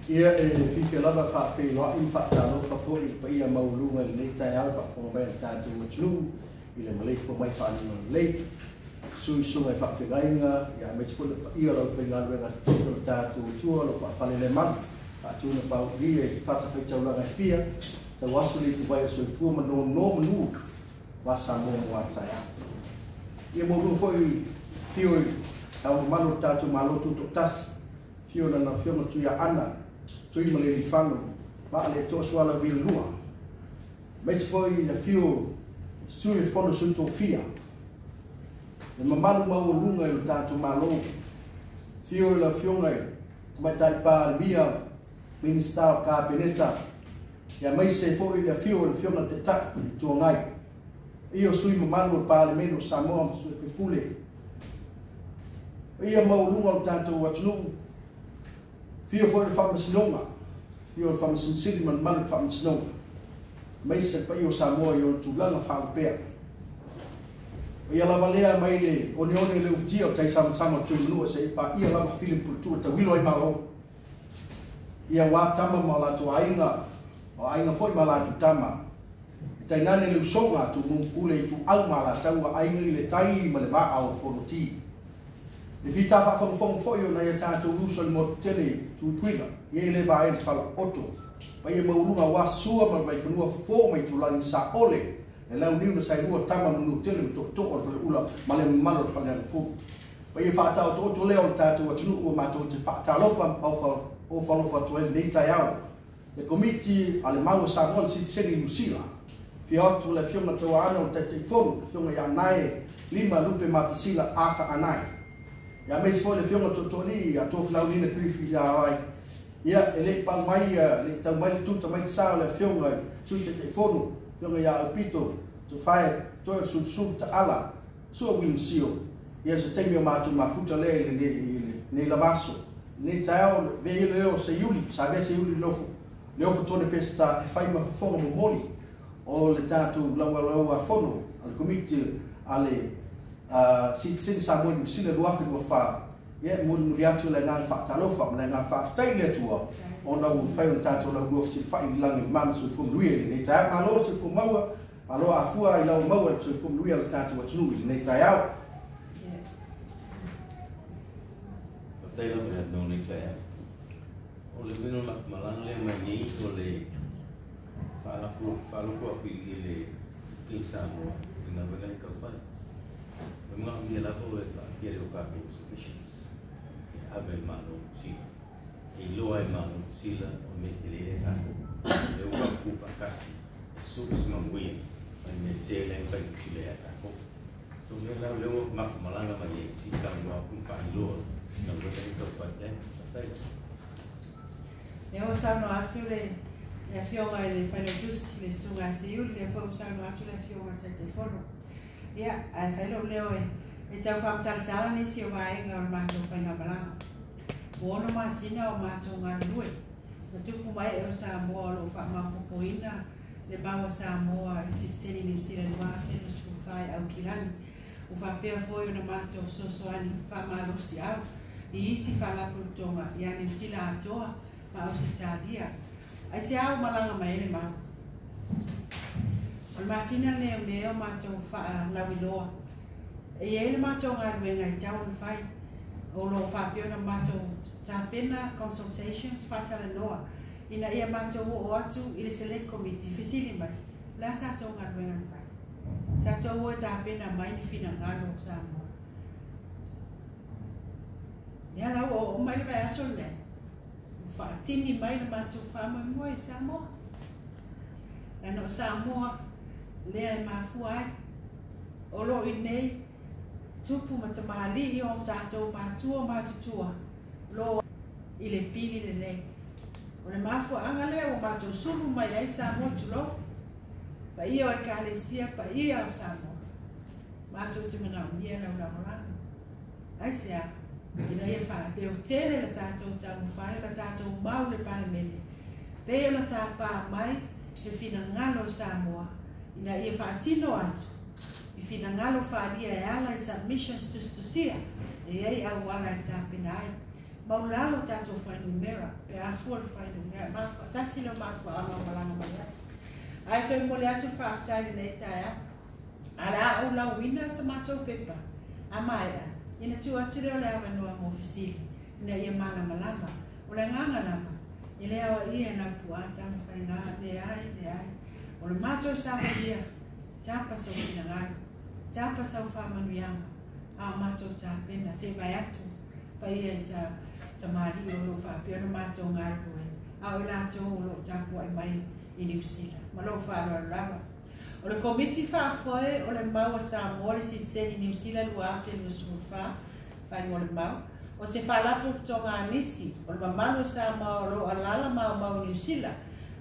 Ia fifi lava fa Feiloaiga fa talofa foi pa ia maulunga le tai al fa fo mai tatu mutlu ile malei fo mai fa ni le sui sunga fa Feiloaiga ia me fo pa ia lo Feiloaiga to tatu tu lo fa fa le man fa tu na pa ia fa ta fa la fia ta wasuli tu vai so fu ma no nu wa Samoa wa tai ia mo foi fio tau malo tatu malo tu tas fio na fio no tu ia ana tui male li whanu, maa le tō suala wila lua. Meisi foi na fio sui whono sunto fia. Le mamalu mau lunga i lo tātou malo. Fio la fiongai, mai tai pā mia minister kabineta. Ia meisi foi na fio la fiona te tak tua ngai. Iyo sui mamalu pā le meno Samoa sui ke pule. Ia mau lunga o tātou watunu. Fio foi le whamasinonga, fio le whamasinsiri man manu whamasinonga. Meisa pa io Samoa io tūlanga whaupea. Ia lava lea mai le one le utia o tai sama tui manua se pa ia lava Filipu ta wilo ai malo. Ia wā tama ma la tu ainga, o ainga foi ma la tu tama. Tai nane le usonga tu mungkule tu au ma la taua ainga i le tai ma le maa au whonoti. Le fita fa fong foi na ia tātou luso le motele tu tuila. Ia le ba e fala oto. Pa ia maurunga wa sua ma mai whanua fō mai tu langi sa ole. E lau niu na sai rua tama munu tele to to o ula ma le malo fana le fu. Pa ia whātau to leo le tātou atunu ua mātou te whaatalofa o whalofa tu e nei tai au. Le komiti ale mau Samoa sitiseni Nusila. Fia tu le fiona toa ana o te fonu. Fiona ia nai 5 lupe matasila aka anai. Ya me se foi le fiona totoli a to flau ni na krifi ya ai ia ele pa mai le tau mai tu mai sa le fiona su te fono fiona ya pito to fai to su ta ala so win sio ia se te mio ma tu ma futa le ne la basso ne tau ve le o se yuli sa ve se yuli le o foto ne pesta e fai ma fono mo moli o le tatu lawa fono al komiti ale sitiseni Samoa ni sina duafi wa fa ye mun riatu le nang fa talofa le nang fa tai le tua ona u fa un tato la go fi fa ilang mam su fu lui ne ta malo su fu maua malo afua ila maua su fu lui al tato wa tunu ne ta ya tai lo me no ne ta ya o le vino malang le mai o le fa la ko pi le Samoa ina vela ka pa memang dia lah boleh dia lupa submissions have mano sila iloi mano sila ometele aku lewat aku pakasi subis mangui mesele pai sila aku so mela lewat mak malanga mai si kang aku palo na boleh itu fatte eu usando atule le fiona le fai jus le sunga se eu le foi usando atule fiona telefono. Ia, ai whaelo leo e tau whamtala ni si o waenga o mātou whainga malanga. Mono mā sina o mātou ngā nui. Na tuku mai e o Samoa lo whamapopoina le maua Samoa i sitiseni ni sira ni wāwhena sikuwhai au kilani. O whapea foi o na mātou sosoani whamarosi au i isi whalapurutonga i ane usila atoa ma au se tādia. Ai se au malanga mai ele mau. O masina le meo mātou lawiloa. E ele mātou ngā ruenga i tau na whai. O lo whapio na mātou tāpena consultations whatala noa. Ina ia mātou o atu i le select committee fisili mai. La sātou ngā ruenga na whai. Sātou o tāpena mai ni whina ngāno o Samoa. Ia lau o mai le vai aso le. Whaatini mai na mātou whamai mua i Samoa. Ano Samoa lea e mafua ai. O lo i nei tupu matamali i o tātou mātua mātutua. Lo i le pili le nei. O le mafua anga lea o mātou sulu mai ai Samoa tulo. Pa ia o e kālesia, pa ia o Samoa. Mātou te mana o nia lau laurana. Ai sea, ina ia wha, te o tele la tātou tamu whai, la tātou mau le palemene. Peo la tāpā mai, e whina ngalo Samoa. Ina ia whaatino atu. I whina ngalo whaaria e ala i submissions to sia. E ei au wala e tāpina ai. maulalo tato whainumera, pe afua whainumera, tasilo mafua ama malanga maya. Ai toi mole atu whaaftaili nei taia, ala au lau wina sa matou pepa, ama ea, ina tu atire ole awa noa mo fisili, ina ia malanga, ole nganga nama, ile awa ia na puata, mawhainga, ne ai, ole matou sa ia, tapa sa wina ngana, tapa sa whamanuyanga, a matou tapena, se vai atu, pa ia ta mari o lo whapea no matou ngai koe, a o latou o lo tapu ai mai i New Zealand, ma lo whaaloa rawa. O le komiti whaafoe o le mau a Samoa le sitiseni New Zealand ua awhia lua sumulwha, whai mo le mau, o se whaalapu tonga anisi, o le mamano Samoa o lo alala mau New Zealand,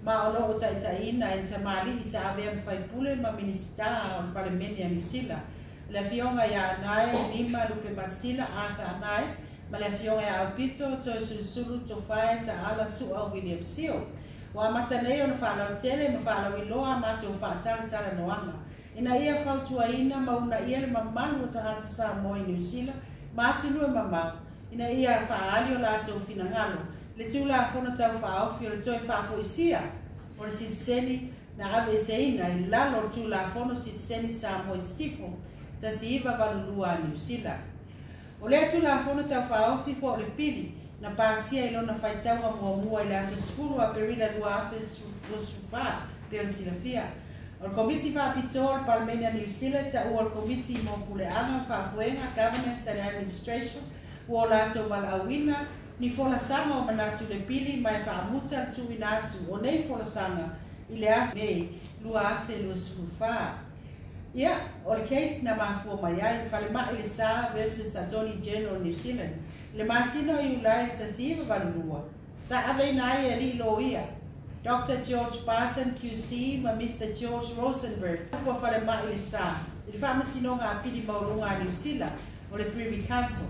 ma o lo o taitaina e tamali i sa avea mwhaipule ma minista o le palemeni a New Zealand, le fionga ya anae nima lupe masila atha anae, ma le fionga ya aupito to sulusulu to whae ta ala sua William Seal. Wa matanei o na whaalau tele ma whaalau iloa mato whaatala noanga. Ina ia whautua ina mauna ia le mamanu o tahasa Samoa i New Zealand, ma atunua mamau. Ina ia whaali o lato finangalo. Le tula whona tau whaofi o le toi whaafoisia o le sitiseni na ave seina i lalo tula whono sitiseni Samoa i sifo ta si iwa valulua New Zealand. O le tula whono tau whaofi po le pili na pasia ilo na whaitaua mua i le aso spuru a perila lua afe sufa pera silafia. O le komiti whaapito o le Parliament New Zealand ta ua le komiti mo puleanga whaafuenga Governance and Administration ua lato malawina ni fola sanga o manatu le pili mai whaamuta tuina atu o nei fola sanga i le aso mei lua afe lua sufa. Ia, o le case na mafua mai ai, whalema i le saa versus Attorney General New Zealand. Le masino i ulai ta siva valulua. Sa ave nai e li lo ia. Dr. George Barton QC ma Mr. George Rosenberg. Kua whalema i le saa. I le whamasino ngā pili maurunga New Zealand o le Privy Council.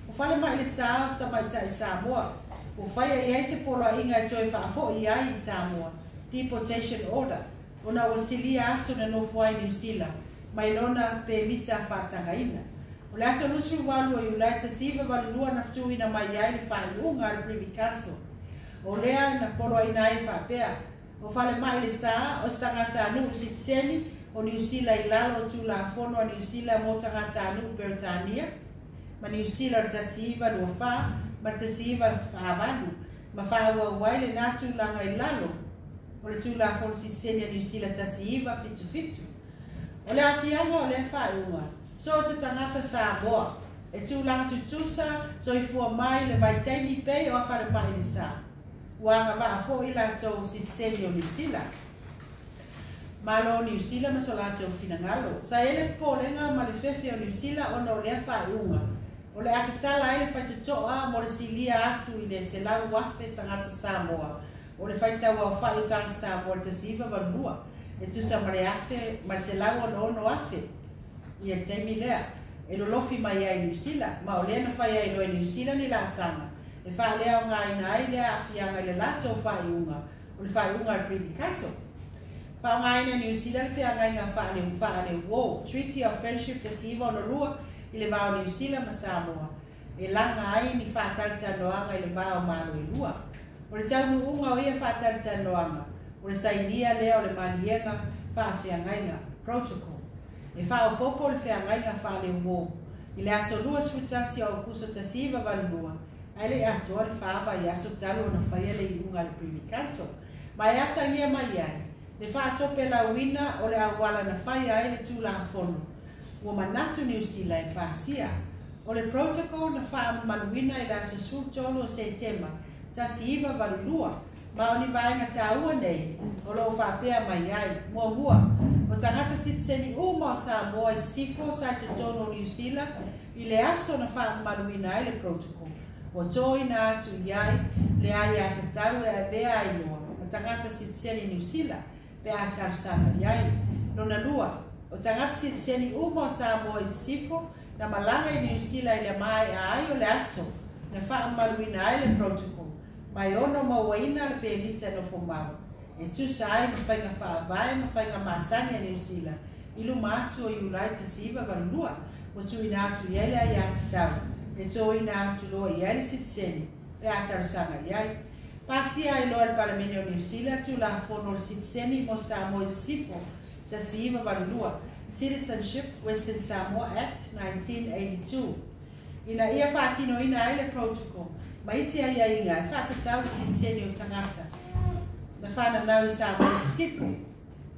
O whalema i le saa o sta mai ta i Samoa. O whaia i eise polo inga i toi whaafo i ai i Samoa. Deportation order. O na wasilia aso na nofuai New Zealand. Mai lona pe mita whaatanga ina. O le aso lusu walu o ulai ta siva valulua na ftu ina mai ai le whaelunga le Privy Council. O lea na polo ina ai whapea. O whale mai le saa o stangata anu sitiseni o New Zealand i lalo tu la fono a New Zealand mo tangata anu Britania. Ma New Zealand ta siva lua wha, ma ta siva whaavanu. Ma whaua waile natu langa i lalo. O le tu la fono sitiseni a New Zealand ta siva fitu. O le afianga o le whaelunga. So se tangata Samoa, e tūlanga tutusa, so i fua mai le vai taimi pei o whare mai le sa. Wanga waa fo i la tau sitiseni o New Zealand. Malo New Zealand ma so la tau finangalo. Sa ele pōlenga ma le fefe o New Zealand o no lea whaeunga. O le atatala ele whaitutoa mo le silia atu i le se lau wafe tangata Samoa. O le whaitaua o whai o tangata Samoa le tasiva valua. E tusa ma le afe, ma se lau o no afe. Ia taimi lea, e lo lofi mai ai New Zealand, ma o lea na whai ai loe New Zealand i la asanga. E wha lea o ngā ina ai lea awhianga i le lato o whai unga, o le whai unga le Privy Council. Wha o ngā ina New Zealand whianga i ngā whaane wo, Treaty of Friendship te siwa o na rua i le wao New Zealand ma Samoa. E langa ai ni whaatalita i le wao malo i lua. O le taunu unga o ia whaatalita noanga, o le sainia lea o le manienga whaawhianga protocol. E whao popo le whiangai ngā whale wo. I le aso lua switasi o kuso tasiva valua. Ai le atua le whaava i aso talo na whaia le iunga le Privy Council. Mai ata ngia mai ai. Le whaatope la wina o le awala na whaia ai le tūla fono. Ua manatu New Zealand e pāsia. O le protocol na wha manuina i le aso sultolo o September. Tasiva valua. Ma o ni vaenga taua nei. O lo whapea mai ai. Mua. O tangata sitiseni uma o Samoa i sifo sa tutono New Zealand i le aso na whaamaluina ai le protocol. O toi na atu iai le ai atatau e avea ai noa. O tangata sitiseni New Zealand pe ataru sata iai. Nona lua, o tangata sitiseni uma o Samoa i sifo na malanga i New Zealand i le mai ai o le aso na whaamaluina ai le protocol. Mai ono mawaina le pēmita no fomau. E tusa ai ma whainga whaavae ma whainga maasani a New Zealand. Ilu maatu o iulai ta siva valua. O tu ina atu iele ai atu tau. E to ina atu loa iele sitiseni. e atarisanga iai. Pasia I loa le Parlamento o New Zealand tu la fono le sitiseni mo Samoa sifo tasiiva valulua Citizenship Western Samoa Act 1982. Ina ia whaatino ina ai le protocol. Ma isi ai ai inga e whaatatau I sitiseni o tangata. Na whana nau I Samoa sifo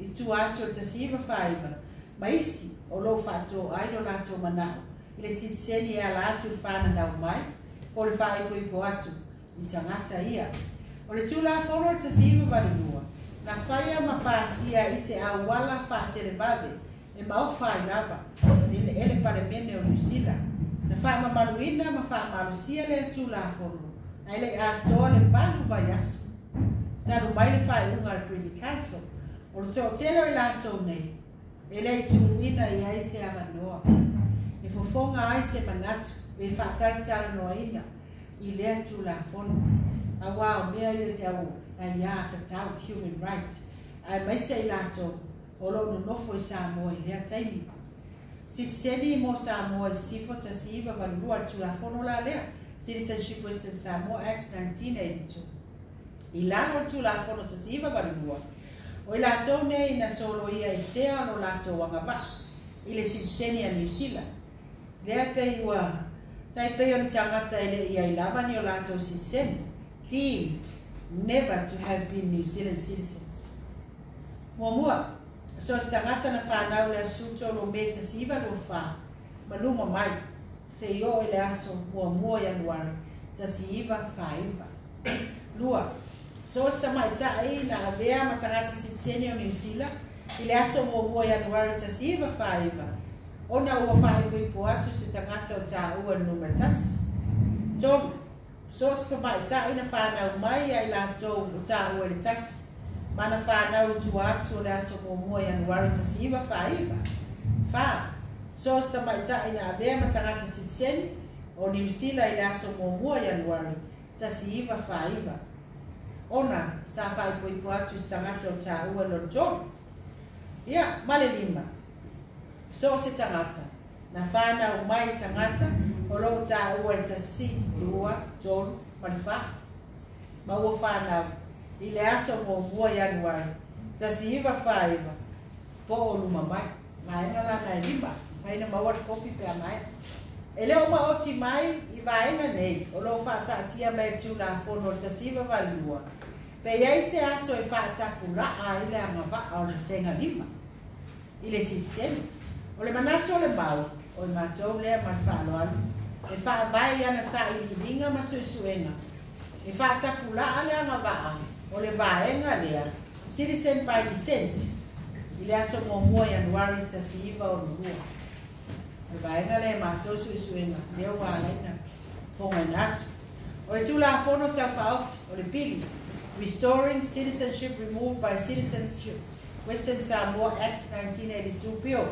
I tu atu o tasiiva whaiva. Ma isi o lo whaato ai lo lato manao. I le sitiseni e ala atu I whana nau mai. O le whaipo I po atu I tangata ia. O le tula fono tasiiva valulua. Na whaia mapasia I se awala whaatere babe. E mau whai lava. Ele Parlamento o New Zealand. Na wha mamaruina ma wha marusia le tula fono. Ai le atoa le balu vai asu. Taru mai le whai unga le Privy Council. O le teo telo I lato nei. Ele I tuuina I ai se amanoa. E fofonga ai se manatu. E whaataritara noa ina. I lea tula fono. A wao mea I te au a ia tatau human rights. Ai mai se I lato o lo no nofo I Samoa I lea taimi. Sitiseni mo Samoa I sifo tasiiva valulua tula fono la lea. Citizenship Western Samoa Act 1982. I lano tula fono tasiiva valulua. O I lato ne ina solo ia I sea no lato wangava. I le sitiseni a New Zealand. Lea pe iwa taipei o ni tangata ile ia I lava ni o lato sitiseni. Deemed never to have been New Zealand citizens. Mua, so tangata na whanau le asuto lo me tasiiva lo wha. Maluma mai, se io ele aso mua Januari, tasiiva whaiva. Lua, so tamaita ai na avea matangata sitiseni o New Zealand, ile aso mua Januari tasiiva whaiva. Ona ua whaiva I po atu se tangata o ta ua numertas. John, so tamaita ina whanau mai ai lato o ta ua le tas. Mana whanau tu atu le aso mua Januari tasiiva whaiva. Wha, so tamaita ina avea matangata sitiseni o New Zealand ile aso mua Januari tasiiva whaiva. Ona sa whaipo I po atu se tangata o ta ua lo John. Ia, male lima. So se tangata. Na whanau mai tangata o lo ta ua tasi lua John Manifa. Ma ua whanau I le aso mua Januari tasiiva whaiva po o luma mai. Mai ngala nai lima. Mai na mawar kopi pe mai. E leo ma oti mai I vaenga nei. O lo whaatatia mai tu la fono tasiiva valua. Pe iei se aso e whaataku raa I le amava au le senga lima. I le sitiseni. O le manato le mau. O I matou lea man whaaloalu. E whaavai ana sa I linga ma suisuenga. E whaataku raa le amava o le vaenga lea. Citizen by descent. I le aso mua Januari tasiiva o lua. Le vaenga lea matou suisuenga. Leo walaina. Fonga natu. O le tula fono tau whaofi. O le pili. Restoring citizenship removed by Citizenship Western Samoa Act 1982 bill.